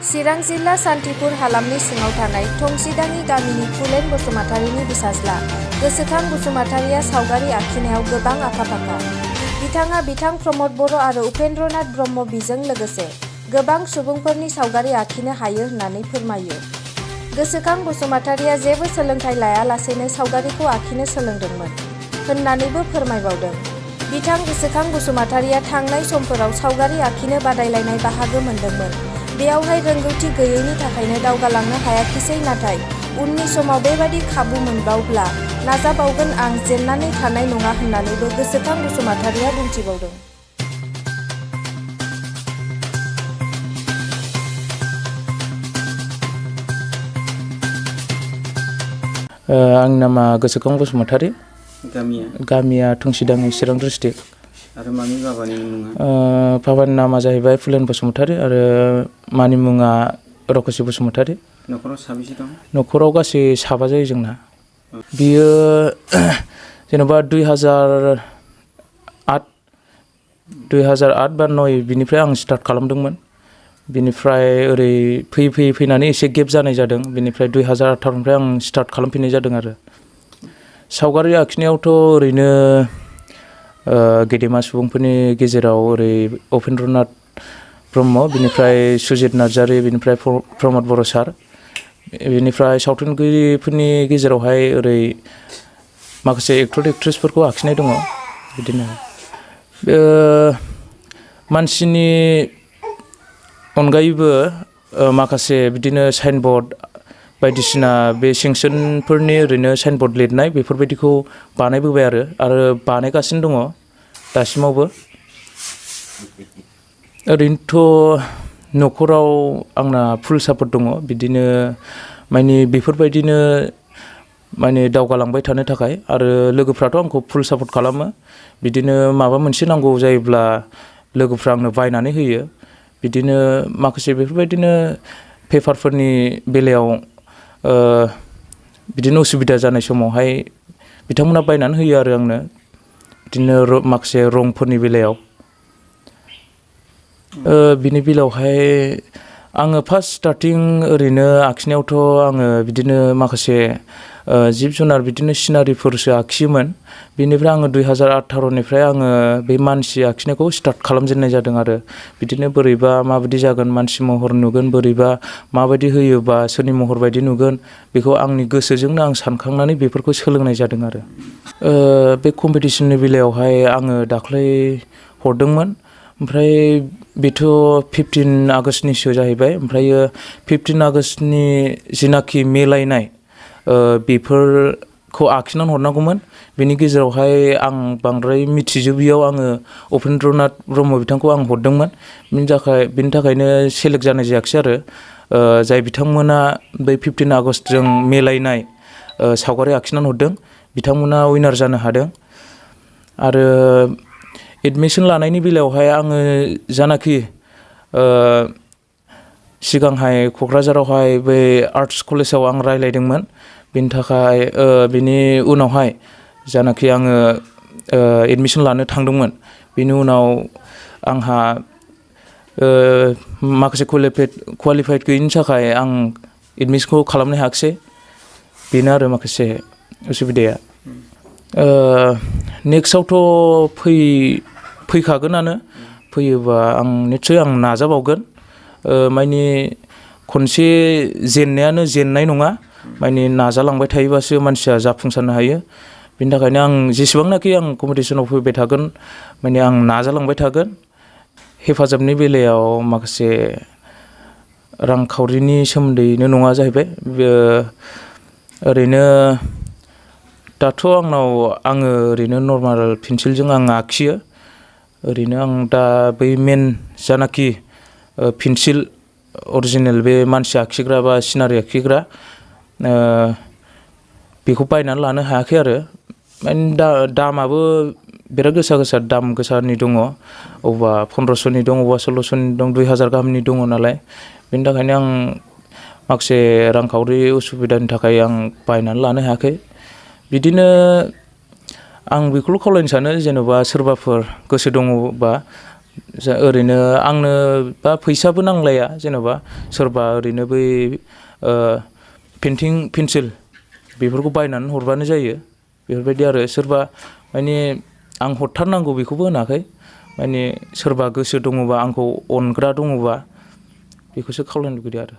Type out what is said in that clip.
चिरां जिल्ला सान्थिपुर हालामनि सिङाव थानाय थंसिदाङि गामिनि फुलेन बसुमतारीनि बिसाज्ला गोसोखां बसुमतारीया सावगारि आखिनायाव गोबां आखा-फाखा। बिथाङा बिथां प्रमद बर' आरो उपेन्द्रनाथ ब्रह्म बिजों लोगोसे गोबां सुबुंफोरनि सावगारि आखिनो हायो होननानै फोरमायो। गोसोखां बसुमतारीया जेबो सोलोंथाइ लायालासेनो सावगारिखौ आखिनो सोलोंदोंमोन होननानैबो फोरमायबावदों। बिथां गोसोखां बसुमतारीया थांनाय समफोराव सावगारि आखिनो बादायलायनाय बाहागो मोनदोंमोन। बेयावहाय रोंगौथि गैयैनि थाखायनो दावगालांनो हायाखिसै, नाथाय उननि समाव बेबादि खाबु मोनबावब्ला नाजाबावगोन आं, जेननानै थानाय नङा होननानैबो गोसोखां बसुमतारीया बुंथिबावदों। आंनि नामा गोसोखां बसुमतारी। गामिया थंसिदाङि, चिरां डिस्ट्रिक्ट। आरो मामि बाबानि मुङा? बाबानि नामा जाहैबाय फुलेन बसुमतारी आरो मानि मुङा रकसि बसुमतारी। न'खराव साबेसे दं? न'खराव गासै 7 जायो जोंना। बियो जेनेबा 2008 बा 9 बिनिफ्राय आं स्टार्ट खालामदोंमोन। बिनिफ्राय ओरै फैयै फैनानै एसे गेप जानाय जादों। बिनिफ्राय 2018 निफ्राय आं स्टार्ट खालामफिननाय जादों आरो। सावगारि आखिनायावथ' ओरैनो गेदेमा सुबुंफोरनि गेजेराव ओरै उपेन्द्रनाथ ब्रह्म, बिनिफ्राय सुजित नार्जारि, बिनिफ्राय प्रमद बर' सार, बिनिफ्राय सावथुनगिरिफोरनि गेजेरावहाय ओरै माखासे एक्टर एक्ट्रेसफोरखौ आखिनाय दङ। बिदिनो मानसिनि अनगायैबो माखासे बिदिनो साइनबर्ड बायदिसिना बे सेंसनफोरनि ओरैनो साइनबर्ड लिरनाय बेफोरबायदिखौ बानायबोबाय आरो बानायगासिनो दङ दासिमावबो। ओरैनोथ' न'खराव आंना फुल सापर्ट दङ। बिदिनो माने बेफोरबायदिनो माने दावगालांबाय थानो थाखाय, आरो लोगोफ्राथ' आंखौ फुल सापर्ट खालामो। बिदिनो माबा मोनसे नांगौ जायोब्ला लोगोफ्रा आंनो बायनानै होयो। बिदिनो माखासे बेफोरबायदिनो पेपारफोरनि बेलायाव बिदिनो उसुबिदा जानाय समावहाय बिथांमोना बायनानै होयो आरो आंनो, बिदिनो माखासे रंफोरनि बेलायाव। बिनि बेलायावहाय आङो फार्स्ट स्टार्टिं ओरैनो आखिनायावथ' आङो बिदिनो माखासे जिब जुनार बिदिनो सिनारिफोरसो आखियोमोन। बेनिफ्राय आङो 2018 निफ्राय आङो बे मानसि आखिनायखौ स्टार्ट खालामजेननाय जादों आरो। बिदिनो बोरैबा माबायदि जागोन, मानसि महर नुगोन, बोरैबा माबायदि होयोबा सोरनि महर बायदि नुगोन, बेखौ आंनि गोसोजोंनो आं सानखांनानै बेफोरखौ सोलोंनाय जादों आरो। बे कम्पिटिसननि बेलायावहाय आङो दाख्लै हरदोंमोन। ओमफ्राय बेथ' 15 आगष्टनिसो जाहैबाय। ओमफ्रायो 15 आगष्टनि जिनाखि मिलायनाय बेफोरखौ आखिनानै हरनांगौमोन। बेनि गेजेरावहाय आं बांद्राय मिथिजोबियाव आङो उपेन्द्रनाथ ब्रह्म बिथांखौ आं हरदोंमोन। बिनि थाखायनो सेलेक्ट जानाय जायाखिसै आरो। जाय बिथांमोना बै 15 आगष्टजों मिलायनाय सावगारि आखिनानै हरदों, बिथांमोना उइनार जानो हादों। आरो एडमिसन लानायनि बेलायावहाय आङो जानाखि सिगांहाय क'क्राझारावहाय बै आर्ट्स कलेजाव आं रायलायदोंमोन। बिनि उनावहाय जानाखि आङो एडमिसन लानो थांदोंमोन, बेनि उनाव आंहा माखासे क्वालिफाइड गैयिनि थाखाय आं एडमिसनखौ खालामनो हायाखिसै। बेनो आरो माखासे उसुबिदाया। नेक्स्टआवथ' फैखागोनानो। फैयोबा आं निस्सय आं नाजाबावगोन। माने खनसे जेननायानो जेननाय नङा, माने नाजालांबाय थायोबासो मानसिया जाफुंसारनो हायो। बेनि थाखायनो आं जेसेबांनाखि आं कम्पिटिसनाव फैबाय थागोन, माने आं नाजालांबाय थागोन। हेफाजाबनि बेलायाव माखासे रांखावरिनि सोमोन्दैनो नङा जाहैबाय। ओरैनो दाथ' आङो ओरैनो नर्माल पेन्सिलजों आं आखियो। ओरैनो आं दा बै मेन जानाखि पेन्सिल अरिजिनेल बे मानसि आखिग्रा बा सिनारि आखिग्रा, बेखौ बायनानै लानो हायाखै आरो। माने दामाबो बिराद गोसा दाम गोसानि दङ। अबेबा 1500नि दं, अबेबा 1600नि दं, 2000 गाहामनि दङ नालाय। बेनि थाखायनो आं माखासे रांखावरि उसुबिदानि थाखाय आं बायनानै लानो हायाखै। बिदिनो आं बेखौल' खावलायनो सानो, जेन'बा सोरबाफोर गोसो दङबा ओरैनो आंनो बा फैसाबो नांलाया जेन'बा सोरबा ओरैनो बै पेन्टिं पेन्सिल बेफोरखौ बायनानै हरबानो जायो बेफोरबायदि आरो सोरबा माने आं हरथारनांगौ बेखौबो होनाखै माने सोरबा गोसो दङबा आंखौ अनग्रा दङबा बेखौसो खावलायनो लुगैदों आरो